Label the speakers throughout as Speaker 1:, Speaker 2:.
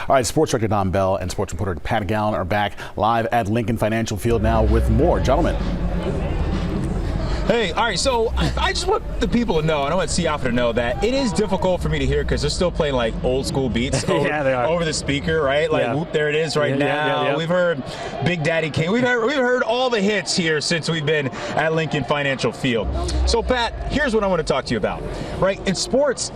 Speaker 1: All right, sports director Don Bell and sports reporter Pat Gallen are back live at Lincoln Financial Field now with more. Gentlemen.
Speaker 2: Hey, all right, so I just want the people to know, and I want Siafa to know that it is difficult for me to hear because they're still playing like old school beats over the speaker, right? Like, whoop, there it is right now. We've heard Big Daddy King. We've heard all the hits here since we've been at Lincoln Financial Field. So, Pat, here's what I want to talk to you about, right? In sports,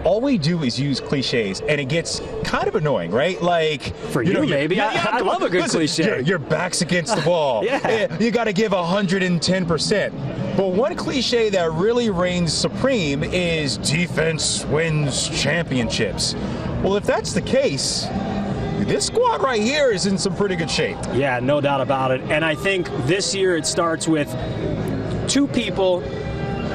Speaker 2: all we do is use cliches, and it gets kind of annoying, right? Like,
Speaker 3: for you, maybe. I love a good cliche.
Speaker 2: Your back's against the wall. You got to give 110%. But one cliche that really reigns supreme is defense wins championships. Well, if that's the case, this squad right here is in some pretty good shape.
Speaker 3: Yeah, no doubt about it. And I think this year it starts with two people,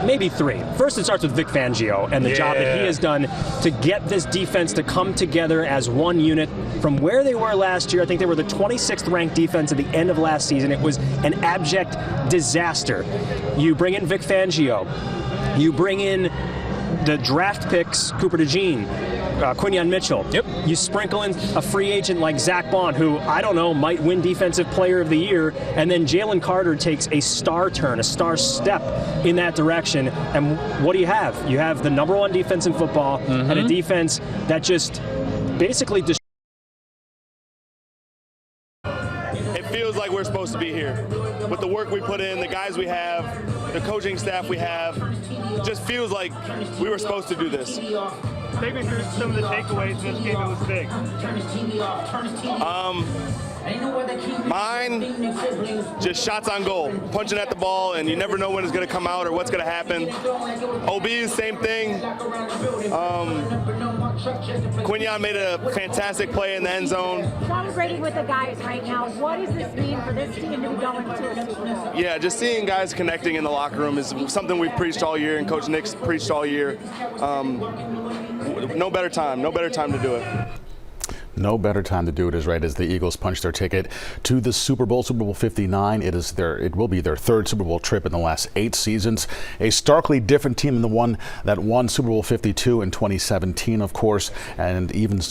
Speaker 3: maybe three. First, it starts with Vic Fangio and the job that he has done to get this defense to come together as one unit. From where they were last year, I think they were the 26th ranked defense at the end of last season. It was an abject disaster. You bring in Vic Fangio. You bring in the draft picks, Cooper DeJean, Quinyon Mitchell. Yep. You sprinkle in a free agent like Zach Bond, who, I don't know, might win Defensive Player of the Year, and then Jalen Carter takes a star turn, a star step in that direction. And what do you have? You have the number one defense in football and a defense that just basically
Speaker 4: It feels like we're supposed to be here. With the work we put in, the guys we have, the coaching staff we have, it just feels like we were supposed to do this.
Speaker 5: Take me through some of the takeaways in this game. It was big.
Speaker 4: Mine, just shots on goal, punching at the ball, and you never know when it's going to come out or what's going to happen. OB's, same thing. Quinyon made a fantastic play in the end zone.
Speaker 6: Celebrating with the guys right now, what does this mean for this team to be going to a Super Bowl?
Speaker 4: Yeah, just seeing guys connecting in the locker room is something we've preached all year, and Coach Nick's preached all year. No better time to do it.
Speaker 1: No better time to do it is right as the Eagles punch their ticket to the Super Bowl, Super Bowl 59. It will be their third Super Bowl trip in the last 8 seasons. A starkly different team than the one that won Super Bowl 52 in 2017, of course, and even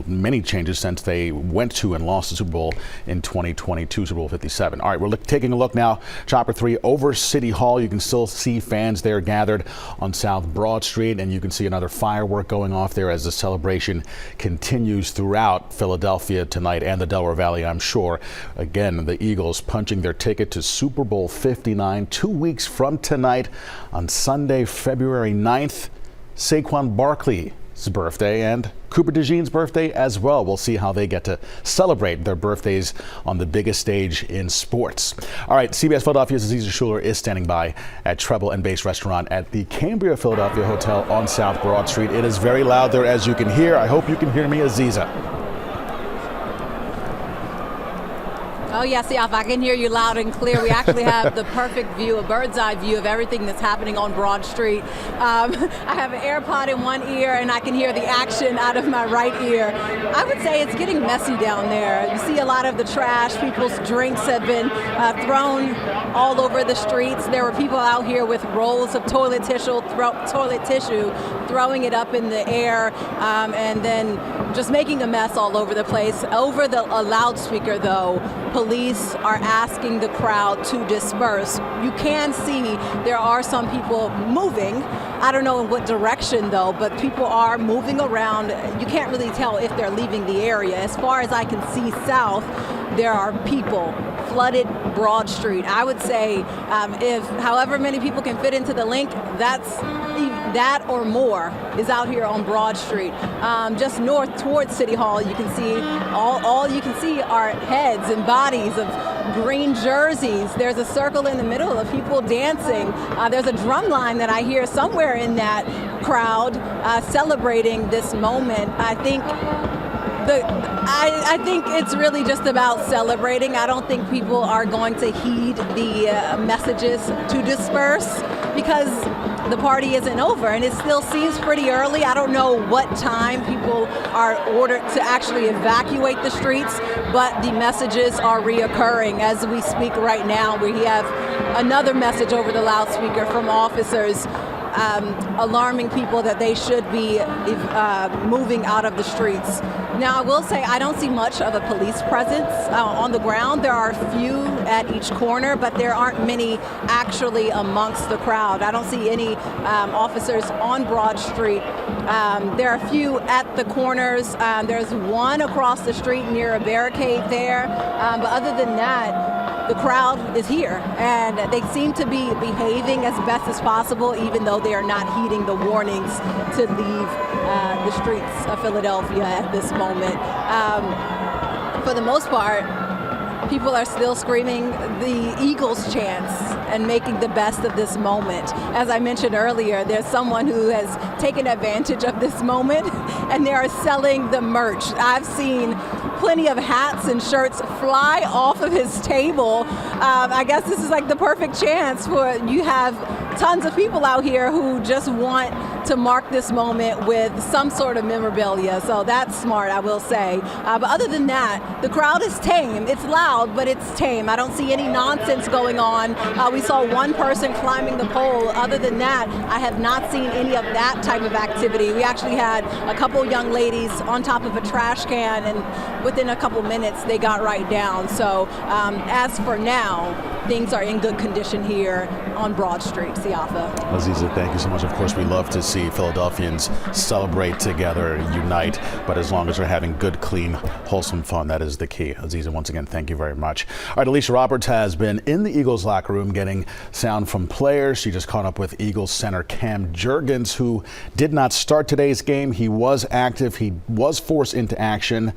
Speaker 1: many changes since they went to and lost the Super Bowl in 2022, Super Bowl 57. All right, we're taking a look now, Chopper 3, over City Hall. You can still see fans there gathered on South Broad Street, and you can see another firework going off there as the celebration continues throughout Philadelphia tonight and the Delaware Valley, I'm sure. Again, the Eagles punching their ticket to Super Bowl 59 2 weeks from tonight on Sunday, February 9th. Saquon Barkley's birthday and Cooper DeJean's birthday as well. We'll see how they get to celebrate their birthdays on the biggest stage in sports. All right, CBS Philadelphia's Aziza Schuler is standing by at Treble and Base Restaurant at the Cambria Philadelphia Hotel on South Broad Street. It is very loud there, as you can hear. I hope you can hear me, Aziza.
Speaker 7: Oh, yes, yeah, I can hear you loud and clear. We actually have the perfect view, a bird's eye view of everything that's happening on Broad Street. I have an AirPod in one ear, and I can hear the action out of my right ear. I would say it's getting messy down there. You see a lot of the trash. People's drinks have been thrown all over the streets. There were people out here with rolls of toilet tissue, throwing it up in the air, and then just making a mess all over the place. Over a loudspeaker, though, police are asking the crowd to disperse. You can see there are some people moving. I don't know in what direction, though, but people are moving around. You can't really tell if they're leaving the area. As far as I can see south, there are people flooded Broad Street. I would say if however many people can fit into the link, that or more is out here on Broad Street. Just north towards City Hall, you can see all you can see are heads and bodies of green jerseys. There's a circle in the middle of people dancing. There's a drum line that I hear somewhere in that crowd celebrating this moment. I think it's really just about celebrating. I don't think people are going to heed the messages to disperse because the party isn't over, and it still seems pretty early. I don't know what time people are ordered to actually evacuate the streets, but the messages are reoccurring as we speak right now. We have another message over the loudspeaker from officers. alarming people that they should be moving out of the streets. Now, I will say I don't see much of a police presence on the ground. There are a few at each corner, but there aren't many actually amongst the crowd. I don't see any officers on Broad Street. There are a few at the corners. There's one across the street near a barricade there. But other than that, the crowd is here, and they seem to be behaving as best as possible, even though they are not heeding the warnings to leave the streets of Philadelphia at this moment. For the most part, people are still screaming the Eagles chants and making the best of this moment. As I mentioned earlier, there's someone who has taken advantage of this moment, and they are selling the merch. I've seen plenty of hats and shirts fly off of his table. I guess this is like the perfect chance for you have tons of people out here who just want to mark this moment with some sort of memorabilia. So that's smart, I will say. But other than that, the crowd is tame. It's loud, but it's tame. I don't see any nonsense going on. We saw one person climbing the pole. Other than that, I have not seen any of that type of activity. We actually had a couple young ladies on top of a trash can, and within a couple minutes, they got right down. So as for now, things are in good condition here on Broad Street. Siafa.
Speaker 1: Aziza, thank you so much. Of course, we love to see Philadelphians celebrate together, unite, but as long as they're having good, clean, wholesome fun, that is the key. Aziza, once again, thank you very much. All right, Alicia Roberts has been in the Eagles locker room getting sound from players. She just caught up with Eagles center Cam Jurgens, who did not start today's game. He was active. He was forced into action.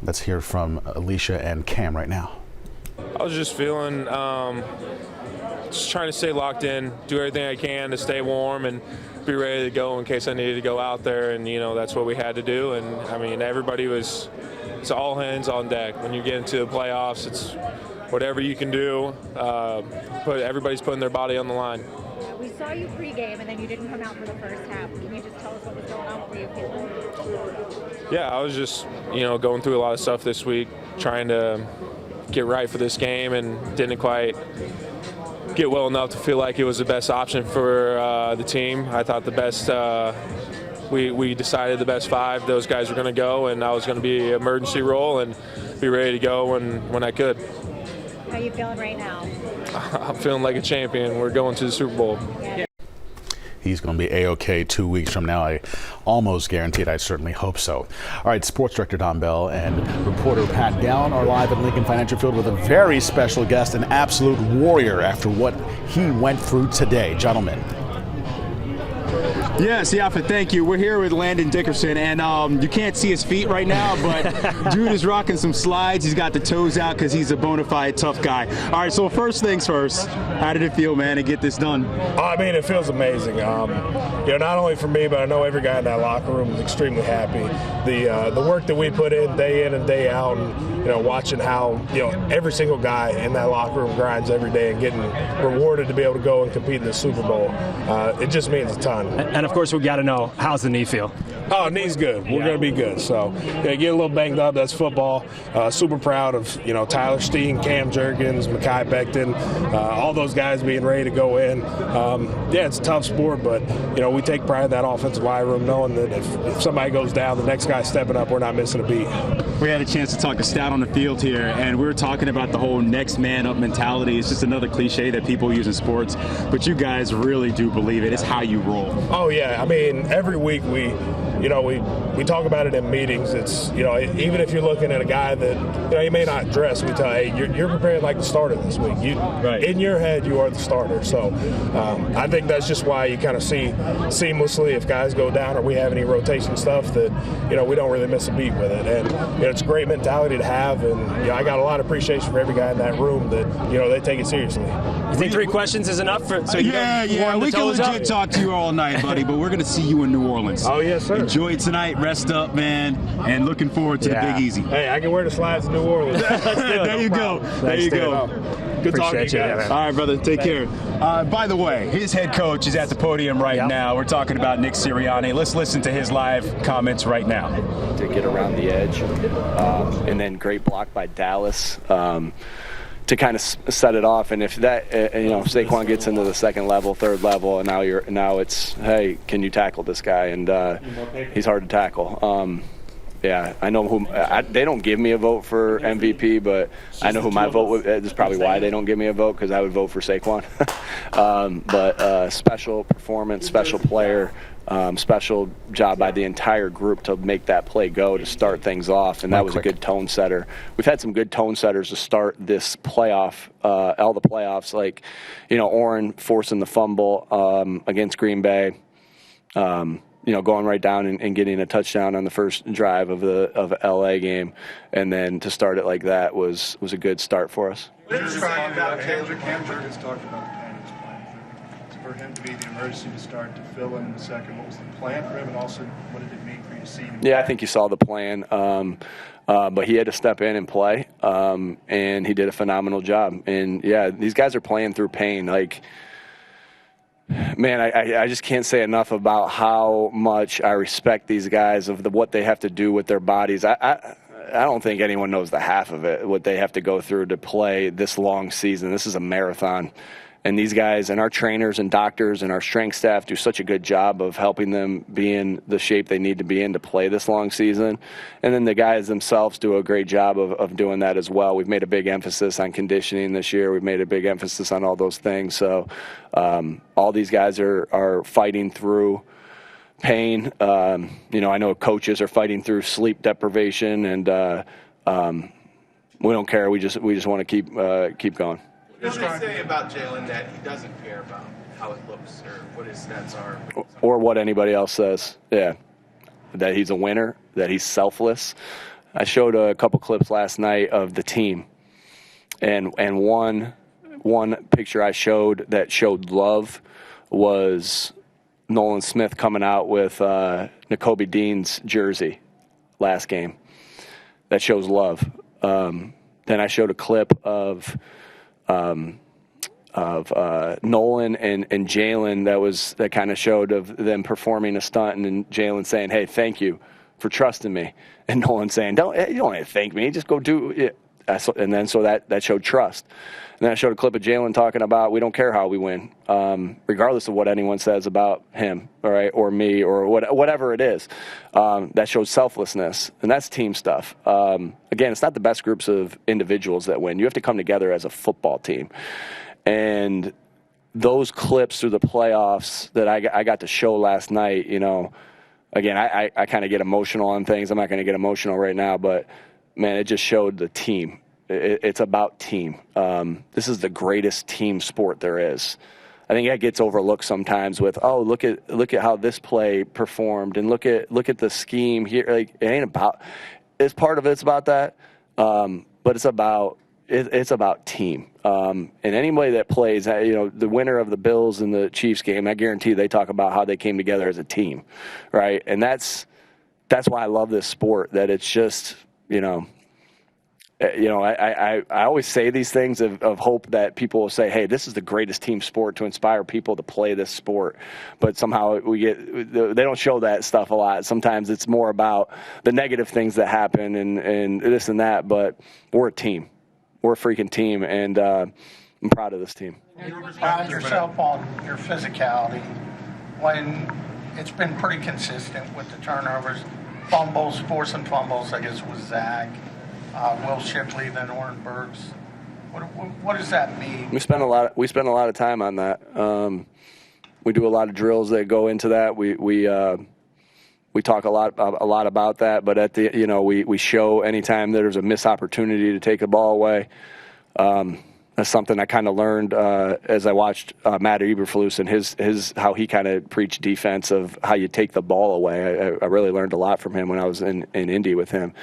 Speaker 1: Let's hear from Alicia and Cam right now.
Speaker 8: I was just feeling, just trying to stay locked in, do everything I can to stay warm and be ready to go in case I needed to go out there. And, you know, that's what we had to do. And, I mean, it's all hands on deck. When you get into the playoffs, it's whatever you can do. Everybody's putting their body on the line.
Speaker 6: We saw you pregame, and then you didn't come out for the first half. Can you just tell us what was going on? What were you feeling?
Speaker 8: Yeah, I was just, going through a lot of stuff this week, trying to get right for this game, and didn't quite get well enough to feel like it was the best option for the team. I thought the best, we decided the best five, those guys were going to go, and I was going to be emergency role and be ready to go when I could.
Speaker 6: How are you feeling right now?
Speaker 8: I'm feeling like a champion. We're going to the Super Bowl.
Speaker 6: Yeah.
Speaker 1: He's going to be A-OK 2 weeks from now. I almost guaranteed. I certainly hope so. All right, Sports Director Don Bell and reporter Pat Gowan are live at Lincoln Financial Field with a very special guest, an absolute warrior after what he went through today. Gentlemen.
Speaker 2: Yeah, Siafa, thank you. We're here with Landon Dickerson, and you can't see his feet right now, but dude is rocking some slides. He's got the toes out because he's a bona fide tough guy. All right, so first things first, how did it feel, man, to get this done?
Speaker 9: I mean, it feels amazing. Not only for me, but I know every guy in that locker room is extremely happy. The work that we put in and day out, and watching how every single guy in that locker room grinds every day and getting rewarded to be able to go and compete in the Super Bowl, it just means a ton.
Speaker 3: And of course, we got to know, how's the knee feel?
Speaker 9: Oh, knee's good. We're going to be good. So, get a little banged up. That's football. Super proud of, Tyler Steen, Cam Jurgens, Mekhi Becton, all those guys being ready to go in. It's a tough sport, but, we take pride in that offensive line room knowing that if somebody goes down, the next guy's stepping up, we're not missing a beat.
Speaker 2: We had a chance to talk to Stout on the field here, and we were talking about the whole next man up mentality. It's just another cliche that people use in sports, but you guys really do believe it. It's how you roll.
Speaker 9: Oh, yeah. I mean, every week we talk about it in meetings. It's, even if you're looking at a guy that, he may not dress, we tell you, hey, you're prepared like the starter this week.
Speaker 2: Right.
Speaker 9: In your head, you are the starter. So I think that's just why you kind of see seamlessly if guys go down or we have any rotation stuff that, we don't really miss a beat with it. And, it's a great mentality to have. And, I got a lot of appreciation for every guy in that room that, they take it seriously.
Speaker 3: You think 3 questions is enough?
Speaker 2: Yeah. We can legit talk to you all night, buddy, but we're going to see you in New Orleans.
Speaker 9: Oh, yes, sir.
Speaker 2: Enjoy it tonight, rest up, man, and looking forward to the Big Easy.
Speaker 9: Hey, I can wear the slides in New Orleans.
Speaker 2: There you go. There you go. Good talking to you guys. All right, brother. Take care. By the way, his head coach is at the podium right now. We're talking about Nick Sirianni. Let's listen to his live comments right now.
Speaker 10: To get around the edge, and then great block by Dallas. to kind of set it off. And if that, if Saquon gets into the second level, third level, and now it's, hey, can you tackle this guy? And he's hard to tackle. Yeah, I know who. They don't give me a vote for MVP, but I know who my vote would. That's probably why they don't give me a vote, because I would vote for Saquon. But special performance, special player, special job by the entire group to make that play go, to start things off, and that was a good tone setter. We've had some good tone setters to start this playoff, all the playoffs, like, Oren forcing the fumble against Green Bay. Going right down and getting a touchdown on the first drive of the LA game, and then to start it like that was a good start for us.
Speaker 11: Cam Jurgens talked about the plan he was playing for him to be the emergency to start, to fill in the second. What was the plan for him, and also what did it mean for you to see him?
Speaker 10: Yeah, I think you saw the plan, but he had to step in and play, and he did a phenomenal job. And yeah, these guys are playing through pain, like. Man, I just can't say enough about how much I respect these guys of what they have to do with their bodies. I don't think anyone knows the half of it, what they have to go through to play this long season. This is a marathon. And these guys and our trainers and doctors and our strength staff do such a good job of helping them be in the shape they need to be in to play this long season. And then the guys themselves do a great job of doing that as well. We've made a big emphasis on conditioning this year. We've made a big emphasis on all those things. So all these guys are fighting through pain. I know coaches are fighting through sleep deprivation, and we don't care. We just want to keep going.
Speaker 12: What does he say about Jalen that he doesn't care about how it looks or what his stats are?
Speaker 10: Or what anybody else says. Yeah. That he's a winner, that he's selfless. I showed a couple clips last night of the team. And one picture I showed that showed love was Nolan Smith coming out with Nakobe Dean's jersey last game. That shows love. Then I showed a clip of Nolan and Jalen that kind of showed of them performing a stunt, and then Jalen saying, "Hey, thank you for trusting me," and Nolan saying, "You don't have to thank me, just go do it." And then so that showed trust. And then I showed a clip of Jalen talking about, we don't care how we win, regardless of what anyone says about him, all right, or me, or whatever it is. That shows selflessness, and that's team stuff. Again, it's not the best groups of individuals that win. You have to come together as a football team. And those clips through the playoffs that I got to show last night, again, I kind of get emotional on things. I'm not going to get emotional right now, but, man, it just showed the team. It's about team. This is the greatest team sport there is. I think that gets overlooked sometimes with, look at how this play performed, and look at the scheme here. Like, it ain't about. It's part of it's about that, but it's about team. And anybody that plays, the winner of the Bills and the Chiefs game, I guarantee they talk about how they came together as a team, right? And that's why I love this sport. That it's just I always say these things of hope that people will say, hey, this is the greatest team sport to inspire people to play this sport. But somehow they don't show that stuff a lot. Sometimes it's more about the negative things that happen and this and that. But we're a team. We're a freaking team, and I'm proud of this team.
Speaker 13: You pride yourself on your physicality when it's been pretty consistent with the turnovers, fumbles, forcing fumbles, I guess, with Zach. Will Shipley, then Oren Burks. What does that mean? We spend a lot
Speaker 10: of time on that. We do a lot of drills that go into that. We talk a lot about that. But at the we show anytime there's a missed opportunity to take the ball away. That's something I kind of learned as I watched Matt Eberflus and his how he kind of preached defense of how you take the ball away. I really learned a lot from him when I was in Indy with him.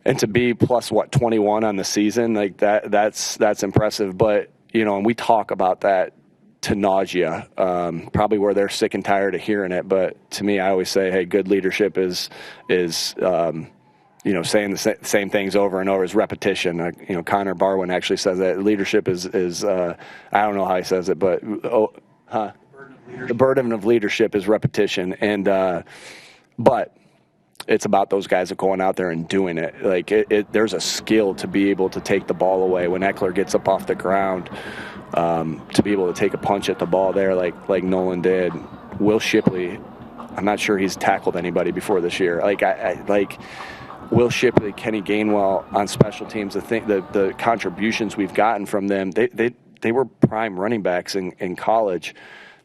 Speaker 10: And to be plus 21 on the season, like that's impressive. But and we talk about that to nausea, probably where they're sick and tired of hearing it. But to me, I always say, hey, good leadership is saying the same things over and over is repetition. Connor Barwin actually says that leadership is I don't know how he says it, but the burden of leadership is repetition. And but it's about those guys that are going out there and doing it. Like there's a skill to be able to take the ball away when Eckler gets up off the ground, to be able to take a punch at the ball there like Nolan did. Will Shipley, I'm not sure he's tackled anybody before this year. Like Will Shipley, Kenny Gainwell on special teams. The contributions we've gotten from them, they were prime running backs in college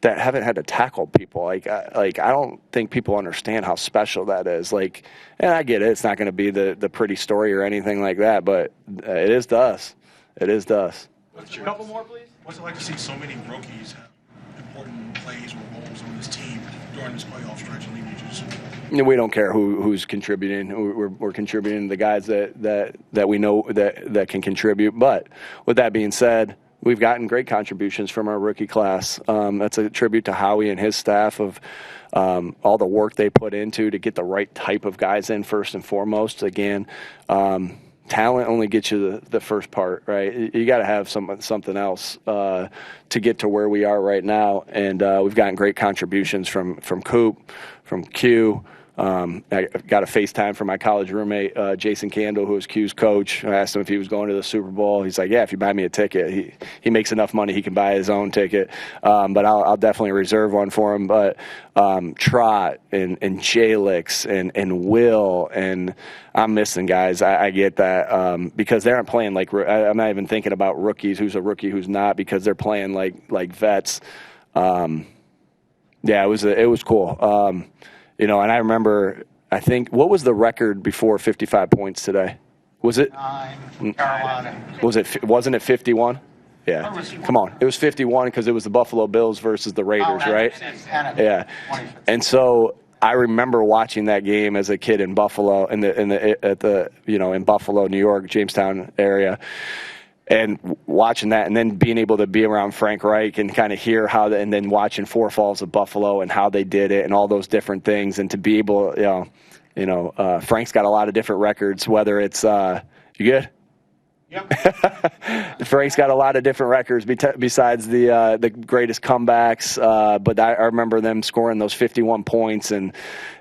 Speaker 10: that haven't had to tackle people. Like I don't think people understand how special that is. Like, and I get it. It's not going to be the pretty story or anything like that, but it is to us. It is to us.
Speaker 5: A couple more, please.
Speaker 14: What's it like to see so many rookies have important plays or roles on this team during this playoff stretch and leading you to the Super Bowl?
Speaker 10: We don't care who's contributing. We're contributing to the guys that we know that can contribute. But with that being said, we've gotten great contributions from our rookie class. That's a tribute to Howie and his staff of all the work they put into to get the right type of guys in first and foremost. Again, talent only gets you the first part, right? You got to have something else to get to where we are right now. And we've gotten great contributions from Coop, from Q. I got a FaceTime from my college roommate, Jason Candle, who was Q's coach. I asked him if he was going to the Super Bowl. He's like, yeah, if you buy me a ticket. He makes enough money he can buy his own ticket. But I'll definitely reserve one for him. But Trot and Jalix and Will, and I'm missing guys. I get that because they aren't playing like – I'm not even thinking about rookies, who's a rookie, who's not, because they're playing like vets. Yeah, it was cool. And I remember, I think, what was the record before 55 points today? Was it?
Speaker 13: 9, Carolina.
Speaker 10: Wasn't it 51? Yeah. Come on. It was 51 because it was the Buffalo Bills versus the Raiders, right? Yeah. And so I remember watching that game as a kid in Buffalo, in Buffalo, New York, Jamestown area. And watching that, and then being able to be around Frank Reich and kind of hear and then watching Four Falls of Buffalo and how they did it and all those different things, and to be able, Frank's got a lot of different records. Whether it's you good? Yep. Frank's got a lot of different records besides the greatest comebacks. But I remember them scoring those 51 points and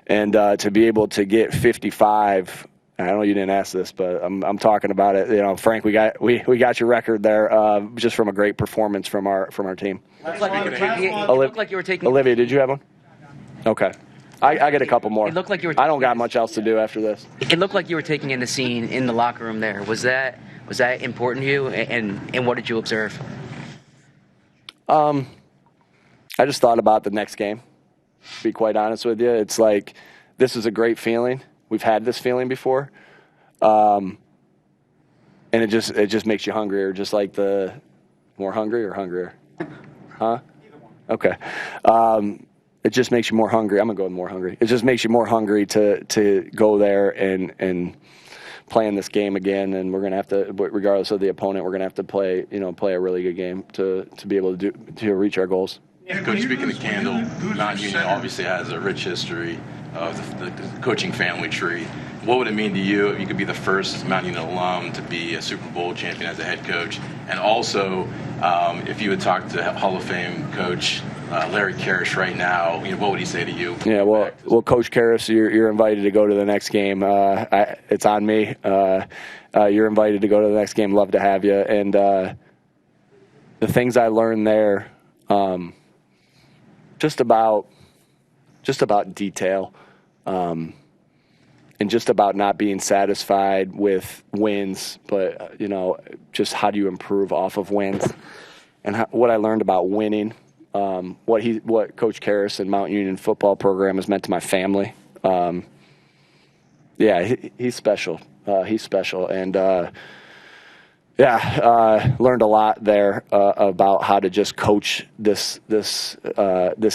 Speaker 10: to be able to get 55. I know you didn't ask this, but I'm talking about it. Frank, we got your record there just from a great performance from our team.
Speaker 15: It looked like you were taking.
Speaker 10: Olivia, did you have one? Okay, I get a couple more.
Speaker 15: It looked like you were.
Speaker 10: I don't got much else to do after this.
Speaker 15: It looked like you were taking in the scene in the locker room. There was that important to you, and what did you observe?
Speaker 10: I just thought about the next game. To be quite honest with you, it's like this is a great feeling. We've had this feeling before, and it just makes you hungrier, just like the more hungry or hungrier, huh? Okay, it just makes you more hungry. I'm gonna go with more hungry. It just makes you more hungry to go there and play in this game again. And we're gonna have to, regardless of the opponent, we're gonna have to play a really good game to be able to reach our goals.
Speaker 16: Yeah, Coach, speaking of Candle, Mount Union obviously has a rich history of the coaching family tree. What would it mean to you if you could be the first Mount Union alum to be a Super Bowl champion as a head coach? And also, if you would talk to Hall of Fame coach Larry Karrasch right now, what would he say to you?
Speaker 10: Yeah, well, Coach Karrasch, you're invited to go to the next game. It's on me. You're invited to go to the next game. Love to have you. And the things I learned there, just about detail, and just about not being satisfied with wins, but just how do you improve off of wins, and what I learned about winning, what Coach Karrasch and Mount Union football program has meant to my family. He's special. He's special, and learned a lot there about how to just coach this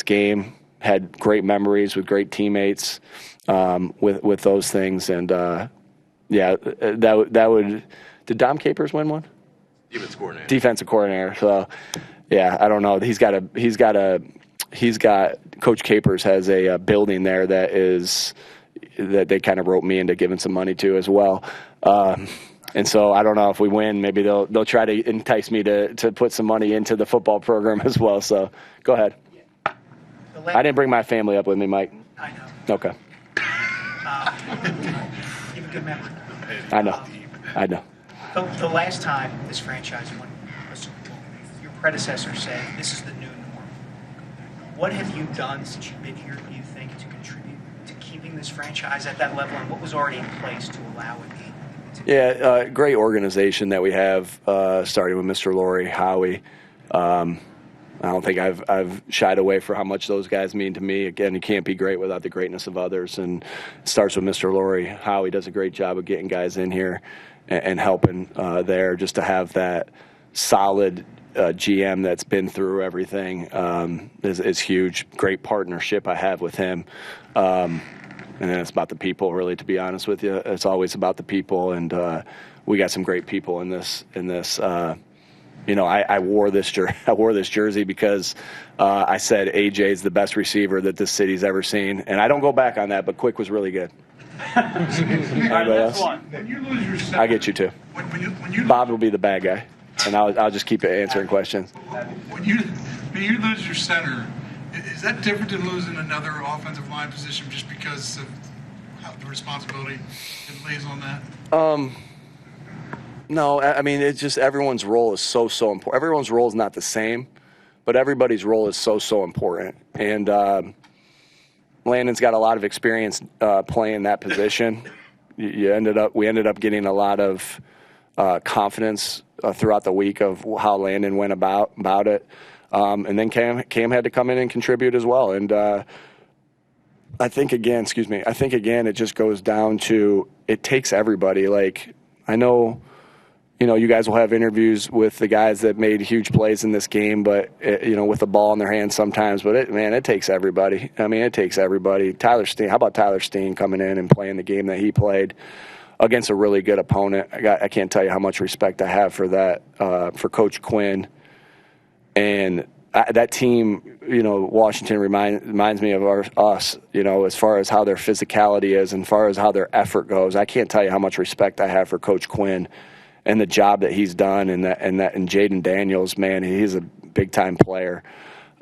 Speaker 10: game. Had great memories with great teammates with those things, and that would. Did Dom Capers win one? Defensive coordinator. So I don't know. He's got Coach Capers has a building there that they kind of wrote me into giving some money to as well. And so I don't know if we win, maybe they'll try to entice me to put some money into the football program as well. So go ahead. I didn't bring my family up with me, Mike.
Speaker 14: I know.
Speaker 10: Okay.
Speaker 17: good memory.
Speaker 10: I know.
Speaker 17: The last time this franchise won a Super Bowl, your predecessor said this is the new norm. What have you done since you've been here, do you think, to contribute to keeping this franchise at that level, and what was already in place to allow it?
Speaker 10: Great organization that we have, starting with Mr. Laurie, Howie. I don't think I've shied away from how much those guys mean to me. Again, you can't be great without the greatness of others, and it starts with Mr. Laurie. Howie does a great job of getting guys in here and helping there, just to have that solid GM that's been through everything is huge. Great partnership I have with him. And then it's about the people, really, to be honest with you. It's always about the people, and we got some great people in this. I wore this jersey because I said AJ's the best receiver that this city's ever seen, and I don't go back on that. But Quick was really good. Anybody else?
Speaker 14: When you lose your center,
Speaker 10: I get you too. Bob will be the bad guy, and I'll just keep answering questions.
Speaker 14: When you lose your center, is that different than losing another offensive line position just because of how the responsibility it lays on that?
Speaker 10: No, I mean, it's just everyone's role is so important. Everyone's role is not the same, but everybody's role is so important. And Landon's got a lot of experience playing that position. We ended up getting a lot of confidence throughout the week of how Landon went about it. And then Cam had to come in and contribute as well. And I think again, it just goes down to it takes everybody. Like, I know, you guys will have interviews with the guys that made huge plays in this game, but, with the ball in their hands sometimes. But, it takes everybody. I mean, it takes everybody. Tyler Steen, how about Tyler Steen coming in and playing the game that he played against a really good opponent? I can't tell you how much respect I have for that, for Coach Quinn. And that team, Washington reminds me of us, as far as how their physicality is and as far as how their effort goes. I can't tell you how much respect I have for Coach Quinn and the job that he's done, and Jaden Daniels, man, he's a big-time player.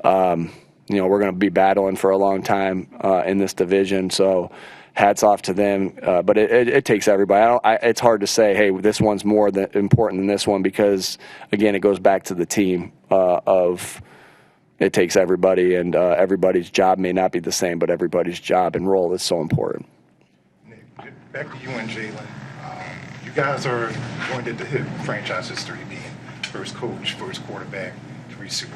Speaker 10: We're going to be battling for a long time in this division, so hats off to them. But it takes everybody. It's hard to say, hey, this one's more important than this one, because, again, it goes back to the team of it takes everybody, and everybody's job may not be the same, but everybody's job and role is so important.
Speaker 11: Nick, back to you and Jalen. You guys are going to hit franchise history, being first coach, first quarterback to reach two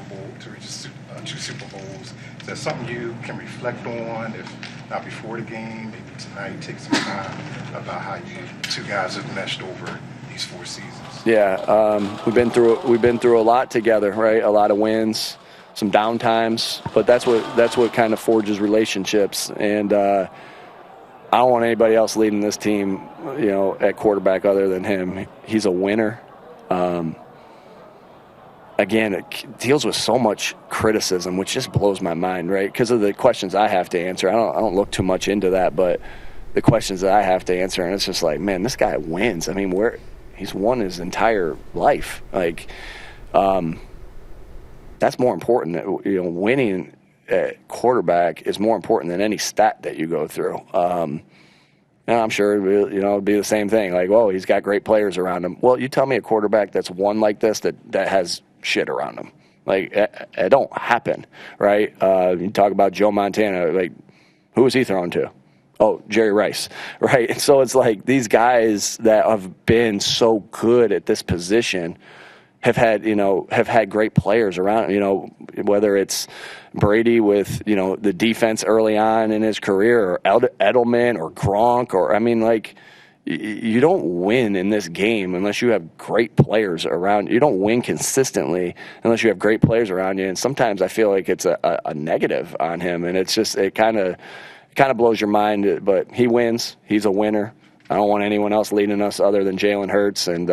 Speaker 11: Super Bowls. Is that something you can reflect on, if not before the game, maybe tonight, take some time about how you two guys have meshed over these 4 seasons?
Speaker 10: Yeah, we've been through a lot together, right? A lot of wins, some down times, but that's what kind of forges relationships. And I don't want anybody else leading this team, at quarterback other than him. He's a winner. Again, it deals with so much criticism, which just blows my mind, right? Because of the questions I have to answer. I don't look too much into that, but the questions that I have to answer, and it's just like, man, this guy wins. I mean, he's won his entire life. Like, that's more important. Winning at quarterback is more important than any stat that you go through. And I'm sure it'd be the same thing. Like, whoa, he's got great players around him. Well, you tell me a quarterback that's won like this that has shit around him. Like, it don't happen, right? You talk about Joe Montana. Like, who was he thrown to? Oh, Jerry Rice, right? And so it's like these guys that have been so good at this position have had great players around, whether it's Brady with, the defense early on in his career, or Edelman or Gronk, you don't win in this game unless you have great players around. You don't win consistently unless you have great players around you. And sometimes I feel like it's a negative on him, and it's just, it kind of blows your mind, but he wins. He's a winner. I don't want anyone else leading us other than Jalen Hurts, and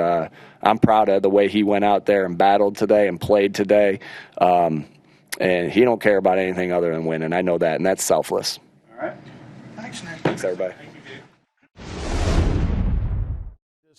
Speaker 10: I'm proud of the way he went out there and battled today and played today. And he don't care about anything other than winning. I know that, and that's selfless.
Speaker 17: All right. Thanks, Nick.
Speaker 10: Thanks, everybody.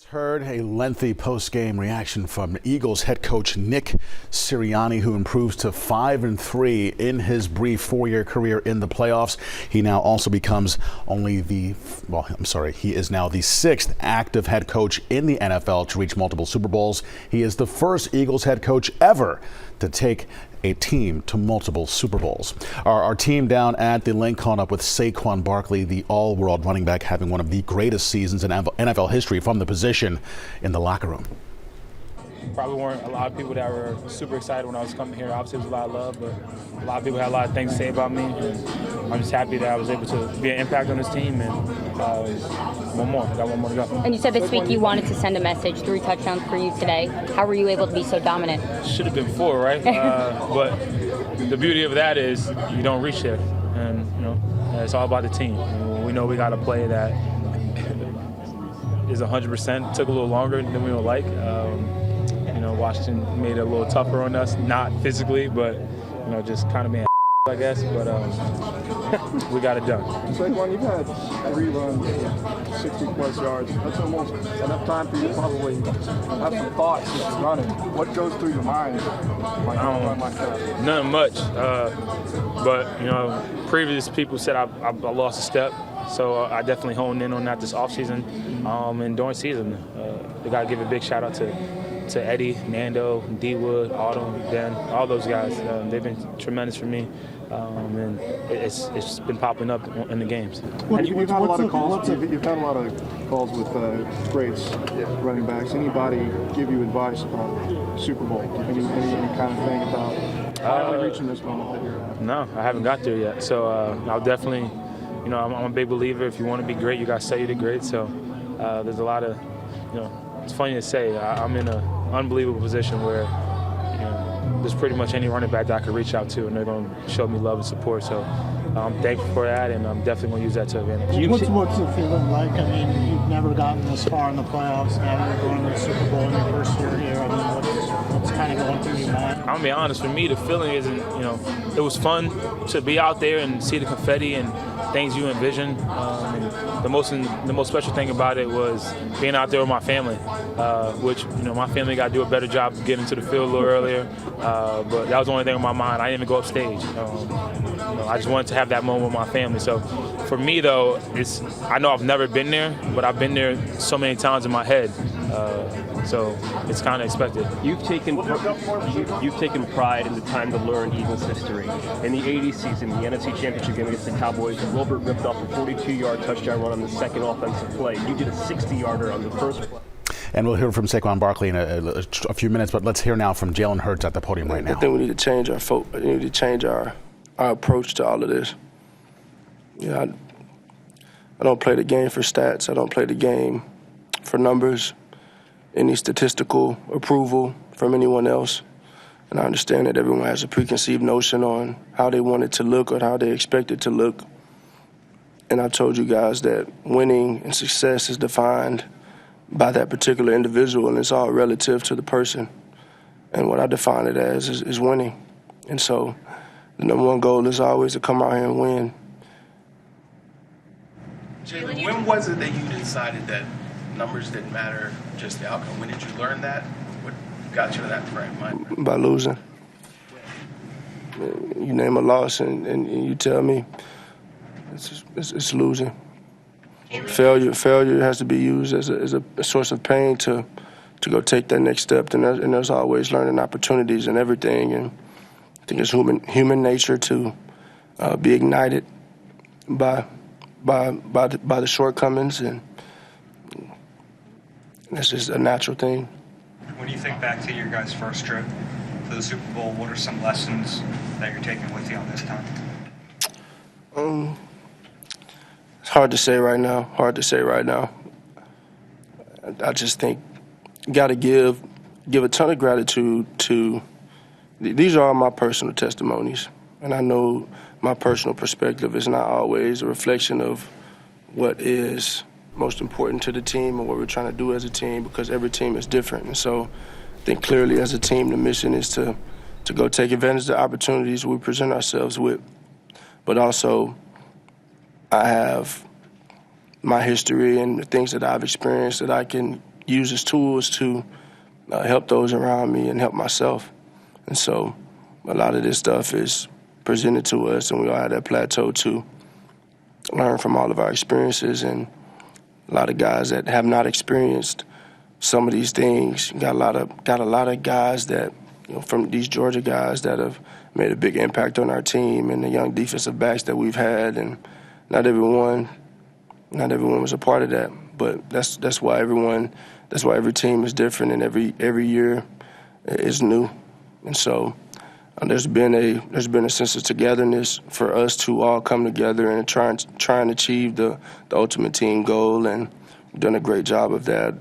Speaker 1: Heard a lengthy post-game reaction from Eagles head coach Nick Sirianni, who improves to 5-3 in his brief 4-year career in the playoffs. He now also becomes he is now the 6th active head coach in the NFL to reach multiple Super Bowls. He is the first Eagles head coach ever to take a team to multiple Super Bowls. Our team down at the link caught up with Saquon Barkley, the all-world running back, having one of the greatest seasons in NFL history from the position in the locker room.
Speaker 18: Probably weren't a lot of people that were super excited when I was coming here. Obviously, it was a lot of love, but a lot of people had a lot of things to say about me. I'm just happy that I was able to be an impact on this team, and got one more to go.
Speaker 19: And you said this week you wanted to send a message, 3 touchdowns for you today. How were you able to be so dominant?
Speaker 18: Should have been 4, right? But the beauty of that is you don't reach there, and it's all about the team. We know we got a play that is 100%. Took a little longer than we would like. Washington made it a little tougher on us, not physically, but just kind of being I guess, but we got it done.
Speaker 20: Saquon, you've had 3 runs, 60-plus yards. That's almost enough time for you to probably have some thoughts as you're running. What goes through your mind when you run like that?
Speaker 18: Nothing much, but previous people said I lost a step, so I definitely honed in on that this offseason and during season. We got to give a big shout out to Eddie, Nando, D-Wood, Autumn, Ben, all those guys. They've been tremendous for me, and it's been popping up in the games.
Speaker 20: You've had a lot of calls. You've had a lot of calls with greats, running backs. Anybody give you advice about Super Bowl? Any kind of thing about finally reaching this moment that you're at?
Speaker 18: No, I haven't got there yet. So I'll definitely, I'm a big believer. If you want to be great, you got to say you're the great. So there's a lot of, it's funny to say, I'm in an unbelievable position where there's pretty much any running back that I could reach out to, and they're going to show me love and support. So I'm thankful for that, and I'm definitely going to use that to advantage.
Speaker 21: What's the feeling like? I mean, you've never gotten this far in the playoffs. Now you're going to the Super Bowl in your first year here. I mean, what's kind of going through your mind?
Speaker 18: I'm going to be honest. For me, the feeling isn't, it was fun to be out there and see the confetti and things you envision. And the most special thing about it was being out there with my family, which my family got to do a better job of getting to the field a little earlier. But that was the only thing on my mind. I didn't even go upstage. I just wanted to have that moment with my family. So for me, though, I know I've never been there, but I've been there so many times in my head. So it's kind of expected.
Speaker 22: You've taken pride in the time to learn Eagles history. In the 80s season, the NFC Championship game against the Cowboys, Wilbert ripped off a 42-yard touchdown run on the second offensive play. You did a 60-yarder on the first play.
Speaker 1: And we'll hear from Saquon Barkley in a few minutes, but let's hear now from Jalen Hurts at the podium right now.
Speaker 23: I think we need to change our approach to all of this. I don't play the game for stats. I don't play the game for numbers, any statistical approval from anyone else. And I understand that everyone has a preconceived notion on how they want it to look or how they expect it to look. And I told you guys that winning and success is defined by that particular individual, and it's all relative to the person. And what I define it as is winning. And so the number one goal is always to come out here and win.
Speaker 12: Jalen, when was it that you decided that numbers didn't matter, just the outcome? When did you learn that? What got you to that frame of mind?
Speaker 23: By losing. You name a loss and you tell me it's losing. Failure has to be used as a source of pain to go take that next step. And there's always learning opportunities and everything. And I think it's human nature to be ignited by the shortcomings, and that's just a natural thing.
Speaker 24: When you think back to your guys' first trip to the Super Bowl, what are some lessons that you're taking with you on this time?
Speaker 23: It's hard to say right now. I just think you got to give a ton of gratitude to. These are all my personal testimonies, and I know my personal perspective is not always a reflection of what is most important to the team and what we're trying to do as a team, because every team is different. And so I think clearly as a team, the mission is to go take advantage of the opportunities we present ourselves with. But also, I have my history and the things that I've experienced that I can use as tools to help those around me and help myself. And so a lot of this stuff is presented to us, and we all have that plateau to learn from all of our experiences. And a lot of guys that have not experienced some of these things, got a lot of guys that, from these Georgia guys that have made a big impact on our team, and the young defensive backs that we've had, and not everyone was a part of that. But that's why every team is different, and every year is new. And so there's been a sense of togetherness for us to all come together and try and achieve the ultimate team goal, and we've done a great job of that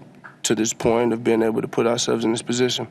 Speaker 23: to this point of being able to put ourselves in this position.